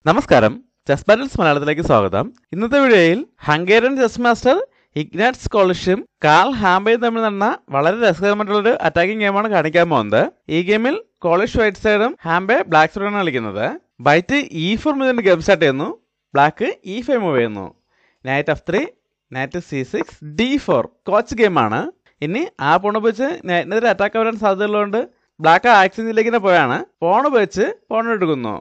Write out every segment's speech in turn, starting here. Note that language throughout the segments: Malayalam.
നമസ്കാരം, ചെസ് ബാറ്റിൽസ് മലയാളത്തിലേക്ക് സ്വാഗതം. ഇന്നത്തെ വീഡിയോയിൽ ഹംഗേറിയൻ ചെസ് മാസ്റ്റർ ഇഗ്നാറ്റ് സ്കോളിഷും കാൾ ഹാംബയും തമ്മിൽ നടന്ന വളരെ രസകരമായിട്ടുള്ളൊരു അറ്റാക്കിംഗ് ഗെയിമാണ് കാണിക്കാൻ പോകുന്നത്. ഈ ഗെയിമിൽ കോളിഷ് വൈറ്റ് സൈഡും ഹാംബെ ബ്ലാക്ക് സൈഡാണ് കളിക്കുന്നത്. വൈറ്റ് E4 മുതൽ ഗെയിം സ്റ്റാർട്ട് ചെയ്യുന്നു. ബ്ലാക്ക് E5 മൂവ് ചെയ്യുന്നു. Night F3, night C6, D4 coach ഗെയിമാണ്. ഇനി ആ പോൺ ഉപയോഗിച്ച് നൈറ്റിനെതിരെ അറ്റാക്ക് വരാൻ സാധ്യതയുള്ളതുകൊണ്ട് ബ്ലാക്ക് ആക്സിലേക്ക് തന്നെ പോയാണ് പോൺ ഉപയോഗിച്ച് പോൺ എടുക്കുന്നു.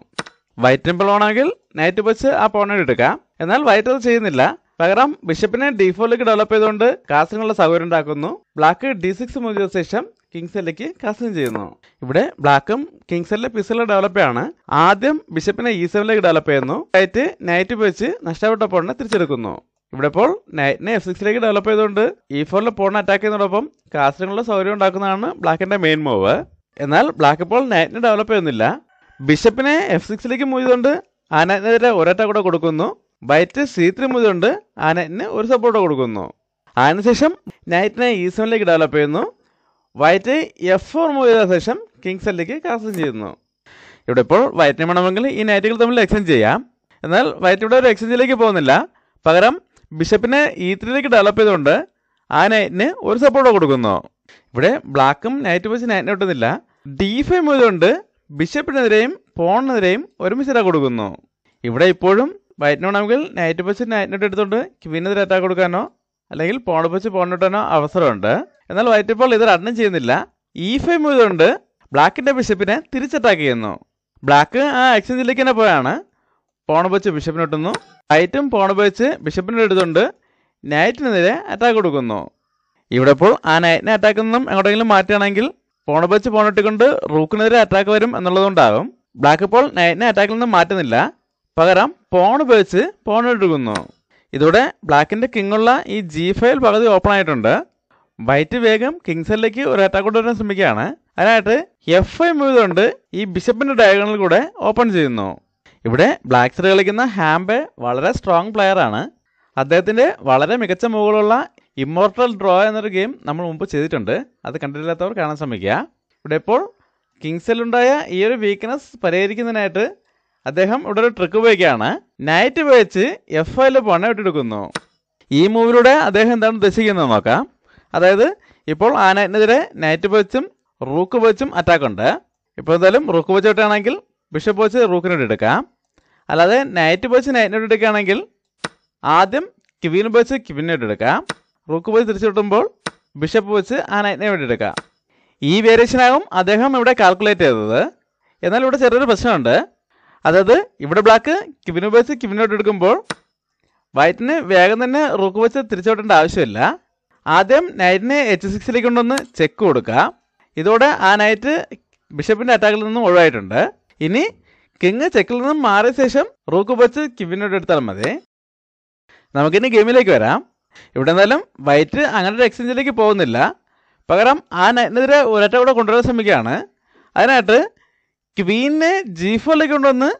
വൈറ്റ് ടെമ്പിൾ ആണെങ്കിൽ നൈറ്റ് വെച്ച് ആ പോണ എടുക്കാം. എന്നാൽ വൈറ്റ് അത് ചെയ്യുന്നില്ല. പകരം ബിഷപ്പിനെ D4ലേക്ക് ഡെവലപ്പ് ചെയ്തുകൊണ്ട് കാസ്റ്റിനുള്ള സൗകര്യം ഉണ്ടാക്കുന്നു. ബ്ലാക്ക് D6 മൂവ് ചെയ്ത ശേഷം കിങ്സിലേക്ക് കാസ്റ്റിംഗ് ചെയ്യുന്നു. ഇവിടെ ബ്ലാക്കും കിങ്സിലെ പിസിലെ ഡെവലപ്പാണ്. ആദ്യം ബിഷപ്പിനെ E7ലേക്ക് ഡെവലപ്പ് ചെയ്യുന്നു. വൈറ്റ് നൈറ്റ് വെച്ച് നഷ്ടപ്പെട്ട പോണിനെ തിരിച്ചെടുക്കുന്നു. ഇവിടെ ഇപ്പോൾ നൈറ്റിനെ F6ലേക്ക് ഡെവലപ്പ് ചെയ്തുകൊണ്ട് E4ലെ പോണിനെ അറ്റാക്ക് ചെയ്യുന്നതോടൊപ്പം കാസ്റ്റിനുള്ള സൗകര്യം ഉണ്ടാക്കുന്നതാണ് ബ്ലാക്കിന്റെ മെയിൻ മൂവ്. എന്നാൽ ബ്ലാക്ക് ഇപ്പോൾ നൈറ്റിനെ ഡെവലപ്പ് ചെയ്യുന്നില്ല. ബിഷപ്പിനെ F6ലേക്ക് മൂവ് ചെയ്തുകൊണ്ട് ആ നൈറ്റിനെതിരെ ഒരറ്റ കൂടെ കൊടുക്കുന്നു. വൈറ്റ് C3 മൂവ് ചെയ്തുകൊണ്ട് ആ നൈറ്റിന് ഒരു സപ്പോർട്ട് കൊടുക്കുന്നു. അതിനുശേഷം നൈറ്റിനെ E7ലേക്ക് ഡെവലപ്പ് ചെയ്യുന്നു. വൈറ്റ് F4 മൂവ് ചെയ്ത ശേഷം കിങ്സിലേക്ക് കാസ്റ്റിംഗ് ചെയ്യുന്നു. ഇവിടെ ഇപ്പോൾ വൈറ്റിന് വേണമെങ്കിൽ ഈ നൈറ്റുകൾ തമ്മിൽ എക്സ്ചേഞ്ച് ചെയ്യാം. എന്നാൽ വൈറ്റ് ഇവിടെ ഒരു എക്സ്ചേഞ്ചിലേക്ക് പോകുന്നില്ല. പകരം ബിഷപ്പിനെ E3ലേക്ക് ഡെവലപ്പ് ചെയ്തുകൊണ്ട് ആ നൈറ്റിന് ഒരു സപ്പോർട്ട് കൊടുക്കുന്നു. ഇവിടെ ബ്ലാക്കും നൈറ്റ് വെച്ച് നൈറ്റിനെ കിട്ടുന്നില്ല. D5 മൂവ് ചെയ്തുകൊണ്ട് ബിഷപ്പിനെതിരെയും പോണിനെതിരെയും ഒരുമിച്ച് കൊടുക്കുന്നു. ഇവിടെ ഇപ്പോഴും വൈറ്റിന് വേണമെങ്കിൽ നൈറ്റ് വെച്ച് നൈറ്റിനോട്ട് എടുത്തുകൊണ്ട് ക്വീനെതിരെ അറ്റാക്ക് കൊടുക്കാനോ അല്ലെങ്കിൽ പോൺ വെച്ച് പോണിട്ടാനോ അവസരമുണ്ട്. എന്നാൽ വൈറ്റ് ഇപ്പോൾ ഇത് രണ്ടും ചെയ്യുന്നില്ല. E5 മൂവ് ചെയ്തുകൊണ്ട് ബ്ലാക്കിന്റെ ബിഷപ്പിനെ തിരിച്ചറ്റാക്ക് ചെയ്യുന്നു. ബ്ലാക്ക് ആ എക്സ്ചേഞ്ചിലേക്ക് തന്നെ പോയാണ് പോൺ വെച്ച് ബിഷപ്പിനിട്ടുന്നു. വൈറ്റും പോൺ വെച്ച് ബിഷപ്പിനെ എടുത്തുകൊണ്ട് നൈറ്റിനെതിരെ അറ്റാക്ക് കൊടുക്കുന്നു. ഇവിടെ ഇപ്പോൾ ആ നൈറ്റിനെ അറ്റാക്കിൽ നിന്നും എങ്ങോട്ടെങ്കിലും മാറ്റുകയാണെങ്കിൽ പോൺ വെച്ച് പോണിട്ടുകൊണ്ട് റൂക്കിനെതിരെ അറ്റാക്ക് വരും എന്നുള്ളതുകൊണ്ടാകും. ബ്ലാക്ക് ഇപ്പോൾ നൈറ്റിനെ അറ്റാക്കിൽ നിന്നും മാറ്റുന്നില്ല. പകരം പോൺ ഉപയോഗിച്ച് പോൺ എടുക്കുന്നു. ഇതോടെ ബ്ലാക്കിന്റെ കിങ്ങുള്ള ഈ G5 പകുതി ഓപ്പൺ ആയിട്ടുണ്ട്. വൈറ്റ് വേഗം കിങ്സിലേക്ക് ഒരു അറ്റാക്ക് കൊണ്ടുവരാൻ ശ്രമിക്കുകയാണ്. അതിനായിട്ട് F5 മൂവ് ചെയ്തുകൊണ്ട് ഈ ബിഷപ്പിന്റെ ഡയഗണൽ കൂടെ ഓപ്പൺ ചെയ്യുന്നു. ഇവിടെ ബ്ലാക്ക് സൈഡ് കളിക്കുന്ന ഹാംബെ വളരെ സ്ട്രോങ് പ്ലെയർ ആണ്. അദ്ദേഹത്തിന്റെ വളരെ മികച്ച മൂവുകളുള്ള ഇമ്മോർട്ടൽ ഡ്രോ എന്നൊരു ഗെയിം നമ്മൾ മുമ്പ് ചെയ്തിട്ടുണ്ട്. അത് കണ്ടിട്ടില്ലാത്തവർ കാണാൻ ശ്രമിക്കുക. ഇവിടെ ഇപ്പോൾ കിങ്സിലുണ്ടായ ഈ ഒരു വീക്ക്നെസ് പരിഹരിക്കുന്നതിനായിട്ട് അദ്ദേഹം ഇവിടെ ഒരു ട്രിക്ക് ഉപയോഗിക്കുകയാണ്. നൈറ്റ് ഉപയോഗിച്ച് F5 പോണ ഇട്ടെടുക്കുന്നു. ഈ മൂവിലൂടെ അദ്ദേഹം എന്താണ് ഉദ്ദേശിക്കുന്നത് നോക്കാം. അതായത് ഇപ്പോൾ ആ നൈറ്റിനെതിരെ നൈറ്റ് വെച്ചും റൂക്ക് വെച്ചും അറ്റാക്ക് ഉണ്ട്. ഇപ്പോൾ എന്തായാലും റൂക്ക് വെച്ച് ഇട്ടാണെങ്കിൽ ബിഷപ്പ് വെച്ച് റൂക്കിനോട് എടുക്കാം. അല്ലാതെ നൈറ്റ് വെച്ച് നൈറ്റിനോട് എടുക്കുകയാണെങ്കിൽ ആദ്യം ക്വീൻ വെച്ച് ക്വീനോട് എടുക്കാം. റൂക്ക് വെച്ച് തിരിച്ചു കിട്ടുമ്പോൾ ബിഷപ്പ് വെച്ച് ആ നൈറ്റിനെ വേണ്ടി എടുക്കാം. ഈ വേരിയേഷനാകും അദ്ദേഹം ഇവിടെ കാൽക്കുലേറ്റ് ചെയ്തത്. എന്നാൽ ഇവിടെ ചെറിയൊരു പ്രശ്നമുണ്ട്. അതായത് ഇവിടെ ബ്ലാക്ക് ക്വീൻ വെച്ച് ക്വീനോട് എടുക്കുമ്പോൾ വൈറ്റിന് വേഗം തന്നെ റൂക്ക് വെച്ച് തിരിച്ചോട്ടേണ്ട ആവശ്യമില്ല. ആദ്യം നൈറ്റിനെ H6ലേക്ക് കൊണ്ടൊന്ന് ചെക്ക് കൊടുക്കുക. ഇതോടെ ആ നൈറ്റ് ബിഷപ്പിന്റെ അറ്റാക്കിൽ നിന്നും ഒഴിവായിട്ടുണ്ട്. ഇനി കിങ് ചെക്കിൽ നിന്നും മാറിയ ശേഷം റൂക്ക് വെച്ച് ക്വീനോട് എടുത്താൽ മതി. നമുക്കിനി ഗെയിമിലേക്ക് വരാം. ഇവിടെ എന്തായാലും വൈറ്റ് അങ്ങനെ ഒരു എക്സ്ചേഞ്ചിലേക്ക് പോകുന്നില്ല. പകരം ആ നൈറ്റിനെതിരെ ഒരറ്റ കൂടെ കൊണ്ടുവരാൻ ശ്രമിക്കുകയാണ്. അതിനായിട്ട് ക്വീനെ G4ലേക്ക് കൊണ്ടുവന്ന്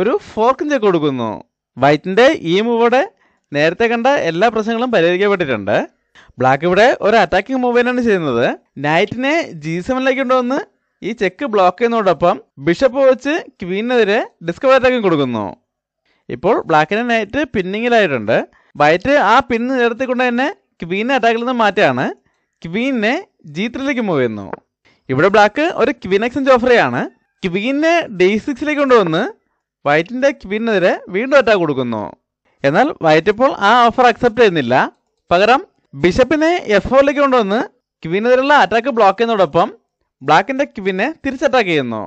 ഒരു ഫോർക്കും ചെക്ക് കൊടുക്കുന്നു. വൈറ്റിന്റെ ഈ മൂവോടെ നേരത്തെ കണ്ട എല്ലാ പ്രശ്നങ്ങളും പരിഹരിക്കപ്പെട്ടിട്ടുണ്ട്. ബ്ലാക്ക് ഇവിടെ ഒരു അറ്റാക്കിംഗ് മൂവ് തന്നെയാണ് ചെയ്യുന്നത്. നൈറ്റിനെ G7ലേക്ക് കൊണ്ടുവന്ന് ഈ ചെക്ക് ബ്ലോക്ക് ചെയ്യുന്നതോടൊപ്പം ബിഷപ്പ് വെച്ച് ക്വീനെതിരെ ഡിസ്കവർ അറ്റാക്കിംഗ് കൊടുക്കുന്നു. ഇപ്പോൾ ബ്ലാക്കിന്റെ നൈറ്റ് പിന്നിങ്ങിലായിട്ടുണ്ട്. വൈറ്റ് ആ പിന്ന് നിലർത്തിക്കൊണ്ട് തന്നെ ക്വീനെ അറ്റാക്കിൽ നിന്ന് മാറ്റിയാണ് ക്വീനെ G3ലേക്ക് മൂവ് ചെയ്യുന്നു. ഇവിടെ ബ്ലാക്ക് ഒരു ക്വീൻ എക്സ്ചേഞ്ച് ഓഫർ ചെയ്യാണ്. ക്വീനെ D6ലേക്ക് കൊണ്ടുവന്ന് വൈറ്റിന്റെ ക്വീനെതിരെ വീണ്ടും അറ്റാക്ക് കൊടുക്കുന്നു. എന്നാൽ വൈറ്റ് ഇപ്പോൾ ആ ഓഫർ അക്സെപ്റ്റ് ചെയ്യുന്നില്ല. പകരം ബിഷപ്പിനെ F4ലേക്ക് കൊണ്ടുവന്ന് ക്വീനെതിരെയുള്ള അറ്റാക്ക് ബ്ലോക്ക് ചെയ്യുന്നതോടൊപ്പം ബ്ലാക്കിന്റെ ക്വീനെ തിരിച്ചറ്റാക്ക് ചെയ്യുന്നു.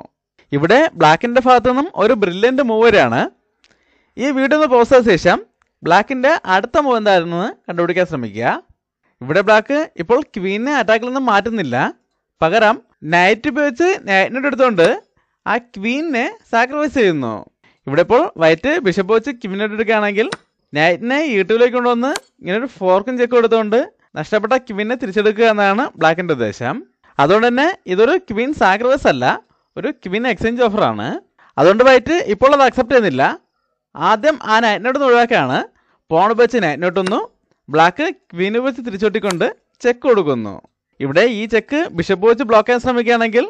ഇവിടെ ബ്ലാക്കിന്റെ ഭാഗത്തു നിന്നും ഒരു ബ്രില്യൻറ്റ് മൂവ് വരെയാണ്. ഈ വീഡിയോ ഒന്ന് പോസ്റ്റ് ചെയ്ത ശേഷം ബ്ലാക്കിന്റെ അടുത്ത മൂവ് എന്തായിരുന്നു കണ്ടുപിടിക്കാൻ ശ്രമിക്കുക. ഇവിടെ ബ്ലാക്ക് ഇപ്പോൾ ക്വീനെ അറ്റാക്കിൽ നിന്നും മാറ്റുന്നില്ല. പകരം നൈറ്റ് ഉപയോഗിച്ച് നൈറ്റിനോട് എടുത്തുകൊണ്ട് ആ ക്വീനെ സാക്രിഫൈസ് ചെയ്യുന്നു. ഇവിടെ ഇപ്പോൾ വൈറ്റ് ബിഷപ്പ് വെച്ച് ക്വീനോട് എടുക്കുകയാണെങ്കിൽ നൈറ്റിനെ E2ലേക്ക് കൊണ്ടുവന്ന് ഇങ്ങനെ ഒരു ഫോർക്കും ചെക്ക് കൊടുത്തുകൊണ്ട് നഷ്ടപ്പെട്ട ക്വീനെ തിരിച്ചെടുക്കുക എന്നാണ് ബ്ലാക്കിന്റെ ഉദ്ദേശം. അതുകൊണ്ട് തന്നെ ഇതൊരു ക്വീൻ സാക്രിഫൈസ് അല്ല, ഒരു ക്വീൻ എക്സ്ചേഞ്ച് ഓഫറാണ്. അതുകൊണ്ട് വൈറ്റ് ഇപ്പോൾ അത് അക്സെപ്റ്റ് ചെയ്യുന്നില്ല. ആദ്യം ആ നൈറ്റിനോട് ഒഴിവാക്കാണ്. പോൺ വെച്ച് നൈറ്റിനോട്ടൊന്നു ബ്ലാക്ക് ക്വീന് വെച്ച് തിരിച്ചൊട്ടിക്കൊണ്ട് ചെക്ക് കൊടുക്കുന്നു. ഇവിടെ ഈ ചെക്ക് ബിഷപ്പ് വെച്ച് ബ്ലോക്ക് ചെയ്യാൻ ശ്രമിക്കുകയാണെങ്കിൽ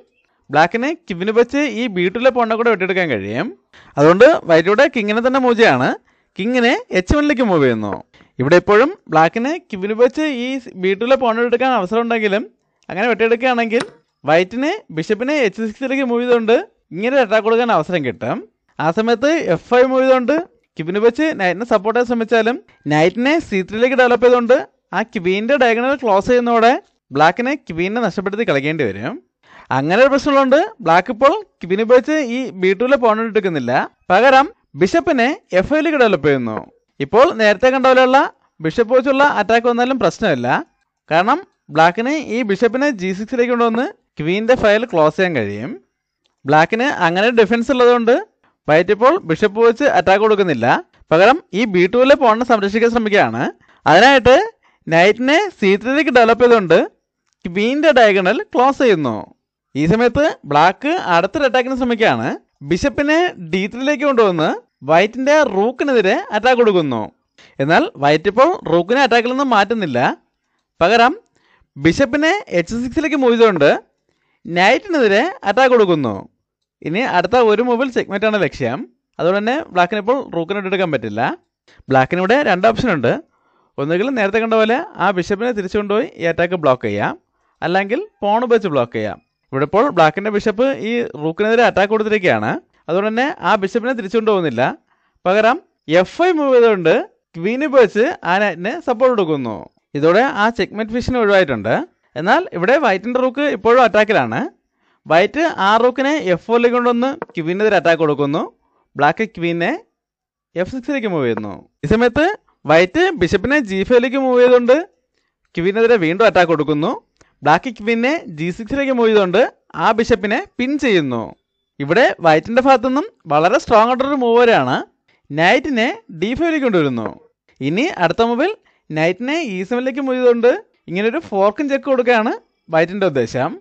ബ്ലാക്കിന് ക്വീന് വെച്ച് ഈ ബി2ലെ പോണിനെ കൂടെ വെട്ടിയെടുക്കാൻ കഴിയും. അതുകൊണ്ട് വൈറ്റിലൂടെ കിങ്ങിനെ തന്നെ മൂവ് ചെയ്യാണ്. കിങ്ങിനെ h1ലേക്ക് മൂവ് ചെയ്യുന്നു. ഇവിടെ ഇപ്പോഴും ബ്ലാക്കിന് ക്വീന് വെച്ച് ഈ ബി2ലെ പോണിനെ എടുക്കാൻ അവസരം ഉണ്ടെങ്കിലും അങ്ങനെ വെട്ടിയെടുക്കുകയാണെങ്കിൽ വൈറ്റിന് ബിഷപ്പിനെ h6ലേക്ക് മൂവ് ചെയ്തുകൊണ്ട് ഇങ്ങനെ അറ്റാക്ക് കൊടുക്കാൻ അവസരം കിട്ടും. ആ സമയത്ത് f5 മൂവ് ചെയ്തുകൊണ്ട് ക്വീന് വെച്ച് നൈറ്റിനെ സപ്പോർട്ട് ചെയ്യാൻ ശ്രമിച്ചാലും നൈറ്റിനെ c3ലേക്ക് ഡെവലപ്പ് ചെയ്തുകൊണ്ട് ആ ക്വീൻ്റെ ഡയഗണൽ ക്ലോസ് ചെയ്യുന്നതോടെ ബ്ലാക്കിനെ ക്വീനെ നഷ്ടപ്പെടുത്തി കളിക്കേണ്ടി വരും. അങ്ങനെ ഒരു പ്രശ്നമുള്ളതുകൊണ്ട് ബ്ലാക്ക് ഇപ്പോൾ ക്വീന് വെച്ച് ഈ ബി2ലെ പോൺ എടുക്കുന്നില്ല. പകരം ബിഷപ്പിനെ f5ലേക്ക് ഡെവലപ്പ് ചെയ്യുന്നു. ഇപ്പോൾ നേരത്തെ കണ്ട പോലെയുള്ള ബിഷപ്പ് വെച്ചുള്ള അറ്റാക്ക് വന്നാലും പ്രശ്നമില്ല. കാരണം ബ്ലാക്കിന് ഈ ബിഷപ്പിനെ g6ലേക്ക് കൊണ്ടുവന്ന് ക്വീൻ്റെ ഫയൽ ക്ലോസ് ചെയ്യാൻ കഴിയും. ബ്ലാക്കിന് അങ്ങനെ ഡിഫൻസ് ഉള്ളതുകൊണ്ട് വൈറ്റ് ഇപ്പോൾ ബിഷപ്പ് വെച്ച് അറ്റാക്ക് കൊടുക്കുന്നില്ല. പകരം ഈ ബി2ലെ പോണിനെ സംരക്ഷിക്കാൻ ശ്രമിക്കുകയാണ്. അതിനായിട്ട് നൈറ്റിനെ c3ലേക്ക് ഡെവലപ്പ് ചെയ്തുകൊണ്ട് ക്വീൻ്റെ ഡയഗണൽ ക്ലോസ് ചെയ്യുന്നു. ഈ സമയത്ത് ബ്ലാക്ക് അടുത്തൊരു അറ്റാക്കിന് ശ്രമിക്കുകയാണ്. ബിഷപ്പിനെ d3ലേക്ക് കൊണ്ടുവന്ന് വൈറ്റിൻ്റെ റൂക്കിനെതിരെ അറ്റാക്ക് കൊടുക്കുന്നു. എന്നാൽ വൈറ്റ് ഇപ്പോൾ റൂക്കിനെ അറ്റാക്കിൽ നിന്നും മാറ്റുന്നില്ല. പകരം ബിഷപ്പിനെ h6ലേക്ക് മൂവ് ചെയ്തുകൊണ്ട് നൈറ്റിനെതിരെ അറ്റാക്ക് കൊടുക്കുന്നു. ഇനി അടുത്ത ഒരു മൂവിൽ ചെക്ക്മേറ്റാണ് ലക്ഷ്യം. അതുകൊണ്ട് തന്നെ ബ്ലാക്കിന് ഇപ്പോൾ റൂക്കിനെ എടുക്കാൻ പറ്റില്ല. ബ്ലാക്കിനിവിടെ രണ്ട് ഓപ്ഷൻ ഉണ്ട്. ഒന്നുകിൽ നേരത്തെ കണ്ട പോലെ ആ ബിഷപ്പിനെ തിരിച്ചു കൊണ്ടുപോയി ഈ അറ്റാക്ക് ബ്ലോക്ക് ചെയ്യാം, അല്ലെങ്കിൽ പോൺ വെച്ച് ബ്ലോക്ക് ചെയ്യാം. ഇവിടെ ഇപ്പോൾ ബ്ലാക്കിൻ്റെ ബിഷപ്പ് ഈ റൂക്കിനെതിരെ അറ്റാക്ക് കൊടുത്തിരിക്കുകയാണ്. അതുകൊണ്ട് തന്നെ ആ ബിഷപ്പിനെ തിരിച്ചു കൊണ്ടുപോകുന്നില്ല. പകരം f5 മൂവ് ചെയ്തുകൊണ്ട് ക്വീന് വെച്ച് ആ നൈറ്റിനെ സപ്പോർട്ട് കൊടുക്കുന്നു. ഇതോടെ ആ ചെക്ക്മേറ്റ് ഫിഷിന് ഒഴിവായിട്ടുണ്ട്. എന്നാൽ ഇവിടെ വൈറ്റിൻ്റെ റൂക്ക് ഇപ്പോഴും അറ്റാക്കിലാണ്. വൈറ്റ് ആ റൂക്കിനെ f4ലേക്ക് കൊണ്ടുവന്ന് ക്വീനെതിരെ അറ്റാക്ക് കൊടുക്കുന്നു. ബ്ലാക്ക് ക്വീനെ f6ലേക്ക് മൂവ് ചെയ്യുന്നു. ഈ സമയത്ത് വൈറ്റ് ബിഷപ്പിനെ g5ലേക്ക് മൂവ് ചെയ്തുകൊണ്ട് ക്വീനെതിരെ വീണ്ടും അറ്റാക്ക് കൊടുക്കുന്നു. ബ്ലാക്ക് ക്വീനെ g6ലേക്ക് മൂവ് ചെയ്തുകൊണ്ട് ആ ബിഷപ്പിനെ പിൻ ചെയ്യുന്നു. ഇവിടെ വൈറ്റിൻ്റെ ഭാഗത്തു നിന്നും വളരെ സ്ട്രോങ് ആയിട്ടൊരു മൂവ് വരെയാണ്. നൈറ്റിനെ d5ലേക്ക് കൊണ്ടുവരുന്നു. ഇനി അടുത്ത മൂവിൽ നൈറ്റിനെ e7ലേക്ക് മൂവ് ചെയ്തുകൊണ്ട് ഇങ്ങനൊരു ഫോർക്കും ചെക്ക് കൊടുക്കുകയാണ് വൈറ്റിൻ്റെ ഉദ്ദേശം.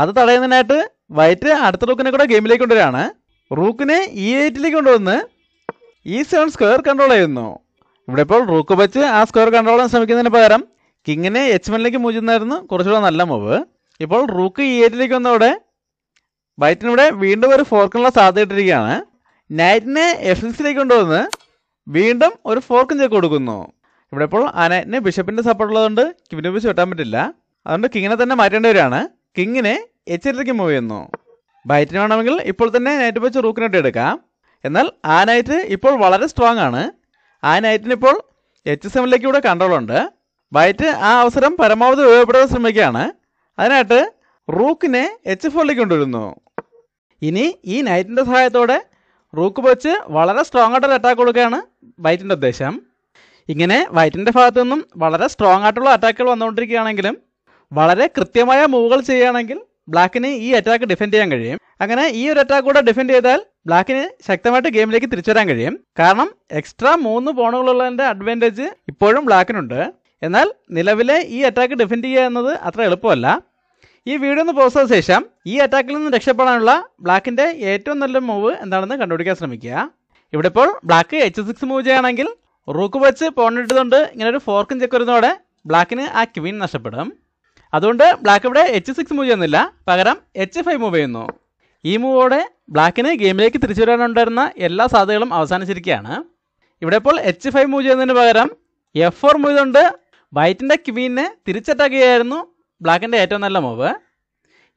അത് തടയുന്നതിനായിട്ട് വൈറ്റ് അടുത്ത റൂക്കിനെ കൂടെ ഗെയിമിലേക്ക് കൊണ്ടുവരികയാണ്. റൂക്കിനെ e8ലേക്ക് കൊണ്ടുവന്ന് e7 സ്ക്വയർ കൺട്രോൾ ചെയ്യുന്നു. ഇവിടെ ഇപ്പോൾ റൂക്ക് വെച്ച് ആ സ്ക്വയർ കൺട്രോൾ ചെയ്യാൻ ശ്രമിക്കുന്നതിന് പകരം കിങ്ങിനെ h1ലേക്ക് മൂവ് ചെയ്യുന്നതായിരുന്നു കുറച്ചുകൂടെ നല്ല മൂവ്. ഇപ്പോൾ റൂക്ക് e8ലേക്ക് വന്നതോടെ വൈറ്റിനിവിടെ വീണ്ടും ഒരു ഫോർക്കിനുള്ള സാധ്യത ഇട്ടിരിക്കുകയാണ്. നൈറ്റിനെ f6ലേക്ക് കൊണ്ടുവന്ന് വീണ്ടും ഒരു ഫോർക്കും ചെക്ക് കൊടുക്കുന്നു. ഇവിടെ ഇപ്പോൾ ആ നൈറ്റിന് ബിഷപ്പിൻ്റെ സപ്പോർട്ട് ഉള്ളതുകൊണ്ട് ക്വീനെ വെച്ച് വെട്ടാൻ പറ്റില്ല. അതുകൊണ്ട് കിങ്ങിനെ തന്നെ മാറ്റേണ്ടി വരികയാണ്. കിങ്ങിനെ h8ലേക്ക് മൂവ് ചെയ്യുന്നു. വൈറ്റിന് വേണമെങ്കിൽ ഇപ്പോൾ തന്നെ നൈറ്റ് വെച്ച് റൂക്കിനോട്ട് എടുക്കാം. എന്നാൽ ആ നൈറ്റ് ഇപ്പോൾ വളരെ സ്ട്രോങ് ആണ്. ആ നൈറ്റിന് ഇപ്പോൾ h7ലേക്ക് കൂടെ കൺട്രോൾ ഉണ്ട്. വൈറ്റ് ആ അവസരം പരമാവധി ഉപയോഗപ്പെടുത്താൻ ശ്രമിക്കുകയാണ്. അതിനായിട്ട് റൂക്കിനെ h4ലേക്ക് കൊണ്ടുവരുന്നു. ഇനി ഈ നൈറ്റിൻ്റെ സഹായത്തോടെ റൂക്ക് വെച്ച് വളരെ സ്ട്രോങ് ആയിട്ടൊരു അറ്റാക്ക് കൊടുക്കുകയാണ് വൈറ്റിൻ്റെ ഉദ്ദേശം. ഇങ്ങനെ വൈറ്റിൻ്റെ ഭാഗത്തു നിന്നും വളരെ സ്ട്രോങ് ആയിട്ടുള്ള അറ്റാക്കുകൾ വന്നുകൊണ്ടിരിക്കുകയാണെങ്കിലും വളരെ കൃത്യമായ മൂവുകൾ ചെയ്യുകയാണെങ്കിൽ ബ്ലാക്കിന് ഈ അറ്റാക്ക് ഡിഫെൻഡ് ചെയ്യാൻ കഴിയും. അങ്ങനെ ഈ ഒരു അറ്റാക്ക് കൂടെ ഡിഫെൻഡ് ചെയ്താൽ ബ്ലാക്കിന് ശക്തമായിട്ട് ഗെയിമിലേക്ക് തിരിച്ചു വരാൻ കഴിയും. കാരണം എക്സ്ട്രാ 3 പോണുകളുള്ളതിൻ്റെ അഡ്വാൻറ്റേജ് ഇപ്പോഴും ബ്ലാക്കിനുണ്ട്. എന്നാൽ നിലവിലെ ഈ അറ്റാക്ക് ഡിഫെൻഡ് ചെയ്യുക എന്നത് അത്ര എളുപ്പമല്ല. ഈ വീഡിയോ ഒന്ന് പോസ്റ്റ് ചെയ്ത ശേഷം ഈ അറ്റാക്കിൽ നിന്ന് രക്ഷപ്പെടാനുള്ള ബ്ലാക്കിൻ്റെ ഏറ്റവും നല്ല മൂവ് എന്താണെന്ന് കണ്ടുപിടിക്കാൻ ശ്രമിക്കുക. ഇവിടെ ഇപ്പോൾ ബ്ലാക്ക് h6 മൂവ് ചെയ്യുകയാണെങ്കിൽ റൂക്ക് വെച്ച് പോണിട്ടതുകൊണ്ട് ഇങ്ങനെ ഒരു ഫോർക്കും ചെക്ക് വരുന്നതോടെ ബ്ലാക്കിന് ആ ക്വീൻ നഷ്ടപ്പെടും. അതുകൊണ്ട് ബ്ലാക്ക് ഇവിടെ h6 മൂവ് ചെയ്യുന്നില്ല, പകരം h5 മൂവ് ചെയ്യുന്നു. ഈ മൂവോടെ ബ്ലാക്കിന് ഗെയിമിലേക്ക് തിരിച്ചു വരാനുണ്ടായിരുന്ന എല്ലാ സാധ്യതകളും അവസാനിച്ചിരിക്കുകയാണ്. ഇവിടെ ഇപ്പോൾ h5 മൂവ് ചെയ്യുന്നതിന് പകരം f4 മൂവ് ചെയ്തുകൊണ്ട് വൈറ്റിൻ്റെ ക്വീനെ തിരിച്ചറ്റാക്ക് ചെയ്യായിരുന്നു ബ്ലാക്കിൻ്റെ ഏറ്റവും നല്ല മൂവ്.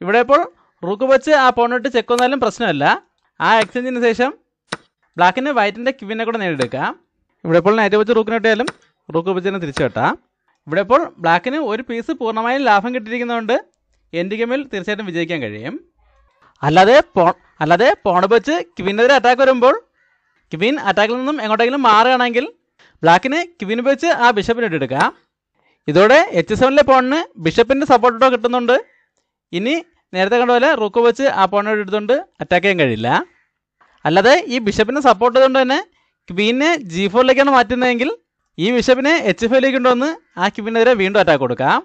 ഇവിടെ ഇപ്പോൾ റൂക്ക് വെച്ച് ആ പോണിട്ട് ചെക്ക് വന്നാലും പ്രശ്നമില്ല. ആ എക്സ്ചേഞ്ചിന് ശേഷം ബ്ലാക്കിന് വൈറ്റിൻ്റെ ക്വീനെ കൂടെ നേടിയെടുക്കാം. ഇവിടെ ഇപ്പോൾ നൈറ്റ് വെച്ച് റൂക്കിനിട്ടാലും റൂക്ക് വെച്ച് തന്നെ തിരിച്ചു വെട്ടാം. ഇവിടെ ഇപ്പോൾ ബ്ലാക്കിന് ഒരു പീസ് പൂർണ്ണമായും ലാഭം കിട്ടിയിരിക്കുന്നതുകൊണ്ട് എൻഡ് ഗെയിമിൽ തീർച്ചയായിട്ടും വിജയിക്കാൻ കഴിയും. അല്ലാതെ പോണ് വെച്ച് ക്വീനെതിരെ അറ്റാക്ക് വരുമ്പോൾ ക്വീൻ അറ്റാക്കിൽ നിന്നും എങ്ങോട്ടെങ്കിലും മാറുകയാണെങ്കിൽ ബ്ലാക്കിന് ക്വീൻ വെച്ച് ആ ബിഷപ്പിനെ ഇട്ടെടുക്കാം. ഇതോടെ h7ലെ പോണിന് ബിഷപ്പിൻ്റെ സപ്പോർട്ടോ കിട്ടുന്നുണ്ട്. ഇനി നേരത്തെ കണ്ട പോലെ റൂക്ക് വെച്ച് ആ പോണിനോട് എടുത്തുകൊണ്ട് അറ്റാക്ക് ചെയ്യാൻ കഴിയില്ല. അല്ലാതെ ഈ ബിഷപ്പിനെ സപ്പോർട്ട് ചെയ്തുകൊണ്ട് തന്നെ ക്വീനെ g4ലേക്കാണ് മാറ്റുന്നതെങ്കിൽ ഈ ബിഷപ്പിനെ h5ലേക്ക് കൊണ്ടുവന്ന് ആ ക്വീനെതിരെ വീണ്ടും അറ്റാക്ക് കൊടുക്കാം.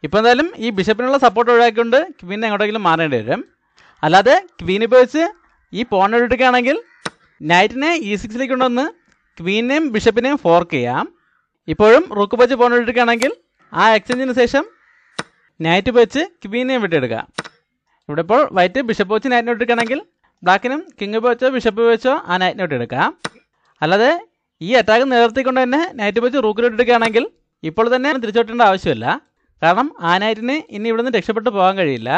ഇപ്പോൾ എന്തായാലും ഈ ബിഷപ്പിനുള്ള സപ്പോർട്ട് ഒഴിവാക്കിക്കൊണ്ട് ക്വീനെ എങ്ങോട്ടെങ്കിലും മാറേണ്ടി വരും. അല്ലാതെ ക്വീൻ ഇപ്പോൾ വെച്ച് ഈ പോണിനോട് എടുക്കുകയാണെങ്കിൽ നൈറ്റിനെ e6ലേക്ക് കൊണ്ടുവന്ന് ക്വീനെയും ബിഷപ്പിനെയും ഫോർക്ക് ചെയ്യാം. ഇപ്പോഴും റൂക്ക് വെച്ച് പോണിനോട് എടുക്കുകയാണെങ്കിൽ ആ എക്സ്ചേഞ്ചിന് ശേഷം നൈറ്റ് വെച്ച് ക്വീനെയും വിട്ടെടുക്കാം. ഇവിടെ ഇപ്പോൾ വൈറ്റ് ബിഷപ്പ് വെച്ച് നൈറ്റിനെ എടുക്കുകയാണെങ്കിൽ ബ്ലാക്കിനും കിങ് വെച്ചോ ബിഷപ്പ് വെച്ചോ ആ നൈറ്റിനെ എടുക്കാം. അല്ലാതെ ഈ അറ്റാക്ക് നിലനിർത്തിക്കൊണ്ട് തന്നെ നൈറ്റ് വെച്ച് റൂക്കിലോട്ട് എടുക്കുകയാണെങ്കിൽ ഇപ്പോൾ തന്നെ തിരിച്ചോട്ടേണ്ട ആവശ്യമില്ല. കാരണം ആ നൈറ്റിന് ഇനി ഇവിടെ നിന്ന് രക്ഷപ്പെട്ട് പോകാൻ കഴിയില്ല.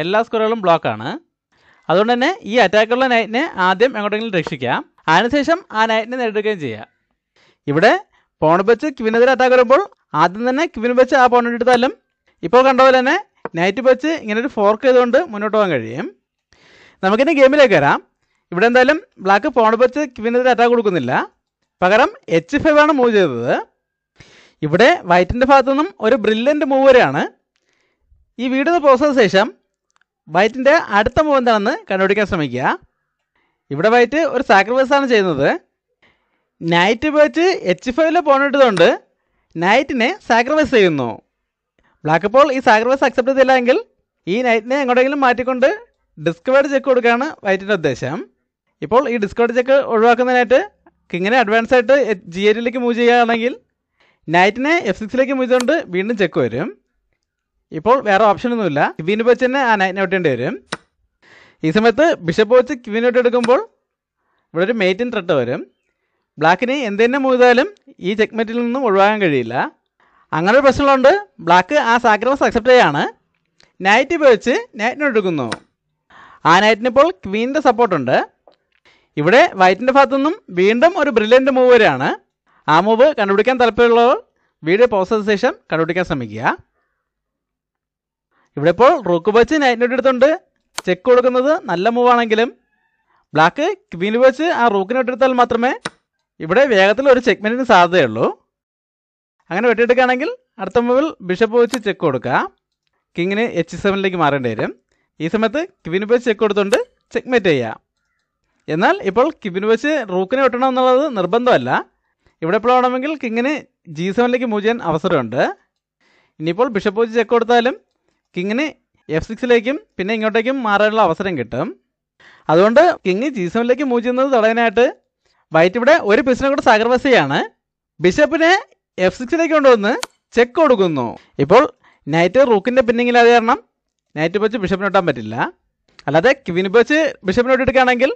എല്ലാ സ്ക്വയറുകളും ബ്ലോക്കാണ്. അതുകൊണ്ട് തന്നെ ഈ അറ്റാക്കുള്ള നൈറ്റിനെ ആദ്യം എങ്ങോട്ടെങ്കിലും രക്ഷിക്കാം. അതിനുശേഷം ആ നൈറ്റിനെ നേരിടുകയും ചെയ്യാം. ഇവിടെ പോൺ വെച്ച് ക്വീനെതിരെ അറ്റാക്ക് വരുമ്പോൾ ആദ്യം തന്നെ ക്വീൻ വെച്ച് ആ പോൺ എടുത്താലും ഇപ്പോൾ കണ്ടപോലെ തന്നെ നൈറ്റ് വെച്ച് ഇങ്ങനെ ഒരു ഫോർക്ക് ചെയ്തുകൊണ്ട് മുന്നോട്ട് പോകാൻ കഴിയും. നമുക്കിനി ഗെയിമിലേക്ക് വരാം. ഇവിടെ എന്തായാലും ബ്ലാക്ക് പോൺ വെച്ച് ക്വീനെതിരെ അറ്റാക്ക് കൊടുക്കുന്നില്ല. പകരം H5 ആണ് മൂവ് ചെയ്തത്. ഇവിടെ വൈറ്റിൻ്റെ ഭാഗത്തു നിന്നും ഒരു ബ്രില്യൻ്റ് മൂവ് വരെയാണ്. ഈ വീഡിയോ പോസ്റ്റ് ശേഷം വൈറ്റിൻ്റെ അടുത്ത മൂവ് എന്താണെന്ന് കണ്ടുപിടിക്കാൻ ശ്രമിക്കുക. ഇവിടെ വൈറ്റ് ഒരു സാക്രിഫൈസ് ആണ് ചെയ്യുന്നത്. നൈറ്റ് വെച്ച് H5 പോണിട്ടതുകൊണ്ട് നൈറ്റിനെ സാക്രിഫൈസ് ചെയ്യുന്നു. ബ്ലാക്ക് ഇപ്പോൾ ഈ സാക്രിഫൈസ് അക്സെപ്റ്റ് ചെയ്തില്ല എങ്കിൽ ഈ നൈറ്റിനെ എങ്ങോട്ടെങ്കിലും മാറ്റിക്കൊണ്ട് ഡിസ്കവേർഡ് ചെക്ക് കൊടുക്കുകയാണ് വൈറ്റിൻ്റെ ഉദ്ദേശം. ഇപ്പോൾ ഈ ഡിസ്കവേർഡ് ചെക്ക് ഒഴിവാക്കുന്നതിനായിട്ട് കിങ്ങിനെ അഡ്വാൻസ് ആയിട്ട് G8 മൂവ് ചെയ്യുകയാണെങ്കിൽ നൈറ്റിനെ F6 മൂവ് ചെയ്തുകൊണ്ട് വീണ്ടും ചെക്ക് വരും. ഇപ്പോൾ വേറെ ഓപ്ഷനൊന്നുമില്ല. ക്വീൻ വെച്ച് തന്നെ ആ നൈറ്റിനെ ഒട്ടേണ്ടി വരും. ഈ സമയത്ത് ബിഷപ്പ് വെച്ച് ക്വീൻ എടുക്കുമ്പോൾ ഇവിടെ ഒരു മേറ്റിൻ ത്രെട്ട് വരും. ബ്ലാക്കിന് എന്ത് തന്നെ മൂവ് ചെയ്താലും ഈ ചെക്ക്മേറ്റിൽ നിന്നും ഒഴിവാക്കാൻ കഴിയില്ല. അങ്ങനെ ഒരു പ്രശ്നമുള്ളതുകൊണ്ട് ബ്ലാക്ക് ആ സാക്രിഫൈസ് അക്സെപ്റ്റ് ചെയ്യാണ്. നൈറ്റ് വെച്ച് നൈറ്റിനെ എടുക്കുന്നു. ആ നൈറ്റിനിപ്പോൾ ക്വീനിൻ്റെ സപ്പോർട്ടുണ്ട്. ഇവിടെ വൈറ്റിൻ്റെ ഭാഗത്തു നിന്നും വീണ്ടും ഒരു ബ്രില്യൻ്റ് മൂവ് വരെയാണ്. ആ മൂവ് കണ്ടുപിടിക്കാൻ താല്പര്യമുള്ളവർ വീഡിയോ പോസ്റ്റ് ചെയ്ത ശേഷം കണ്ടുപിടിക്കാൻ ശ്രമിക്കുക. ഇവിടെ ഇപ്പോൾ റൂക്ക് വെച്ച് നൈറ്റിനോട്ട് എടുത്തുകൊണ്ട് ചെക്ക് കൊടുക്കുന്നത് നല്ല മൂവാണെങ്കിലും ബ്ലാക്ക് ക്വീൻ വെച്ച് ആ റൂക്കിനോട്ട് എടുത്താൽ മാത്രമേ ഇവിടെ വേഗത്തിൽ ഒരു ചെക്ക്മെൻറ്റിന് സാധ്യതയുള്ളൂ. അങ്ങനെ വെട്ടിയെടുക്കുകയാണെങ്കിൽ അടുത്ത മൂവിൽ ബിഷപ്പ് വെച്ച് ചെക്ക് കൊടുക്കുക. കിങ്ങിന് H7 മാറേണ്ടി വരും. ഈ സമയത്ത് ക്വീൻ വെച്ച് ചെക്ക് കൊടുത്തുകൊണ്ട് ചെക്ക്മേറ്റ് ചെയ്യാം. എന്നാൽ ഇപ്പോൾ ക്വീൻ വെച്ച് റൂക്കിനെ വെട്ടണം എന്നുള്ളത് നിർബന്ധമല്ല. ഇവിടെ ഇപ്പോൾ വേണമെങ്കിൽ കിങ്ങിന് G7 മൂവ് ചെയ്യാൻ അവസരമുണ്ട്. ഇനിയിപ്പോൾ ബിഷപ്പ് വെച്ച് ചെക്ക് കൊടുത്താലും കിങ്ങിന് F6 പിന്നെ ഇങ്ങോട്ടേക്കും മാറാനുള്ള അവസരം കിട്ടും. അതുകൊണ്ട് കിങ് G7 മൂവ് ചെയ്യുന്നത് തടയാനായിട്ട് വൈറ്റ് ഇവിടെ ഒരു പീസിനെ കൂടെ സാക്രിഫൈസ് ചെയ്യാണ്. ബിഷപ്പിനെ F6 കൊണ്ടുവന്ന് ചെക്ക് കൊടുക്കുന്നു. ഇപ്പോൾ നൈറ്റ് റൂക്കിൻ്റെ പിന്നിങ്ങിലാതെ കാരണം നൈറ്റ് വെച്ച് ബിഷപ്പിന് ഒട്ടാൻ പറ്റില്ല. അല്ലാതെ ക്വീൻ വെച്ച് ബിഷപ്പിനോട്ട് എടുക്കുകയാണെങ്കിൽ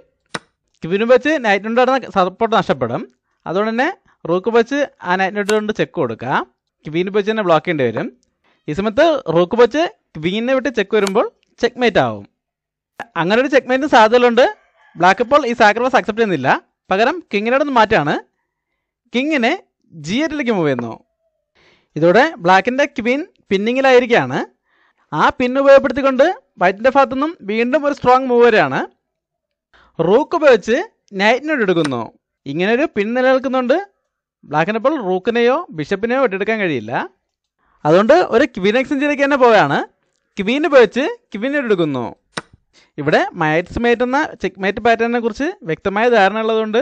ക്വീൻ വെച്ച് നൈറ്റിനോട്ട് സപ്പോർട്ട് നഷ്ടപ്പെടും. അതുകൊണ്ട് തന്നെ റൂക്ക് വെച്ച് ആ നൈറ്റിനോട്ട് കൊണ്ട് ചെക്ക് കൊടുക്കുക. ക്വീൻ വെച്ച് തന്നെ ബ്ലോക്ക് ചെയ്യേണ്ടി വരും. ഈ സമയത്ത് റൂക്ക് വെച്ച് ക്വീനെ വിട്ട് ചെക്ക് വരുമ്പോൾ ചെക്ക് മേറ്റ് ആവും. അങ്ങനെ ഒരു ചെക്ക് മേറ്റിന് സാധ്യതയുണ്ട്. ബ്ലാക്ക് ഇപ്പോൾ ഈ സാക്രിഫൈസ് അക്സെപ്റ്റ് ചെയ്യുന്നില്ല. പകരം കിങ്ങിനോടൊന്ന് മാറ്റാണ്. കിങ്ങിനെ G8 മൂവ് ചെയ്യുന്നു. ഇതോടെ ബ്ലാക്കിൻ്റെ ക്വീൻ പിന്നിങ്ങിലായിരിക്കുകയാണ്. ആ പിൻ ഉപയോഗപ്പെടുത്തിക്കൊണ്ട് വൈറ്റിൻ്റെ ഭാഗത്തു നിന്നും വീണ്ടും ഒരു സ്ട്രോങ് മൂവ് വരെയാണ്. റൂക്ക് ഉപയോഗിച്ച് നൈറ്റിനോട് എടുക്കുന്നു. ഇങ്ങനൊരു പിൻ നിലനിൽക്കുന്നുണ്ട്. ബ്ലാക്കിനിപ്പോൾ റൂക്കിനെയോ ബിഷപ്പിനെയോ വെട്ടിയെടുക്കാൻ കഴിയില്ല. അതുകൊണ്ട് ഒരു ക്വീൻ എക്സ്ചേഞ്ചിലേക്ക് തന്നെ പോവുകയാണ്. ക്വീൻ ഉപയോഗിച്ച് ക്വീനോട് എടുക്കുന്നു. ഇവിടെ മൈറ്റ്സ് മേറ്റ് എന്ന ചെക്ക് മേറ്റ് പാറ്റേണിനെ കുറിച്ച് വ്യക്തമായ ധാരണ ഉള്ളതുകൊണ്ട്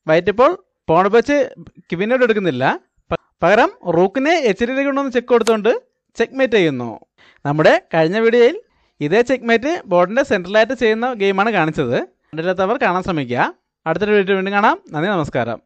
വൈറ്റ് ഇപ്പോൾ പോൺ വെച്ച് ക്വീനോട് എടുക്കുന്നില്ല. പകരം റൂക്കിനെ H3 കൊണ്ടുവന്ന് ചെക്ക് കൊടുത്തുകൊണ്ട് ചെക്ക് മേറ്റ് ചെയ്യുന്നു. നമ്മുടെ കഴിഞ്ഞ വീഡിയോയിൽ ഇതേ ചെക്ക് മേറ്റ് ബോർഡിൻ്റെ സെൻട്രലായിട്ട് ചെയ്യുന്ന ഗെയിമാണ് കാണിച്ചത്. കണ്ടില്ലാത്തവർ കാണാൻ ശ്രമിക്കുക. അടുത്തൊരു വീഡിയോ വീണ്ടും കാണാം. നന്ദി, നമസ്കാരം.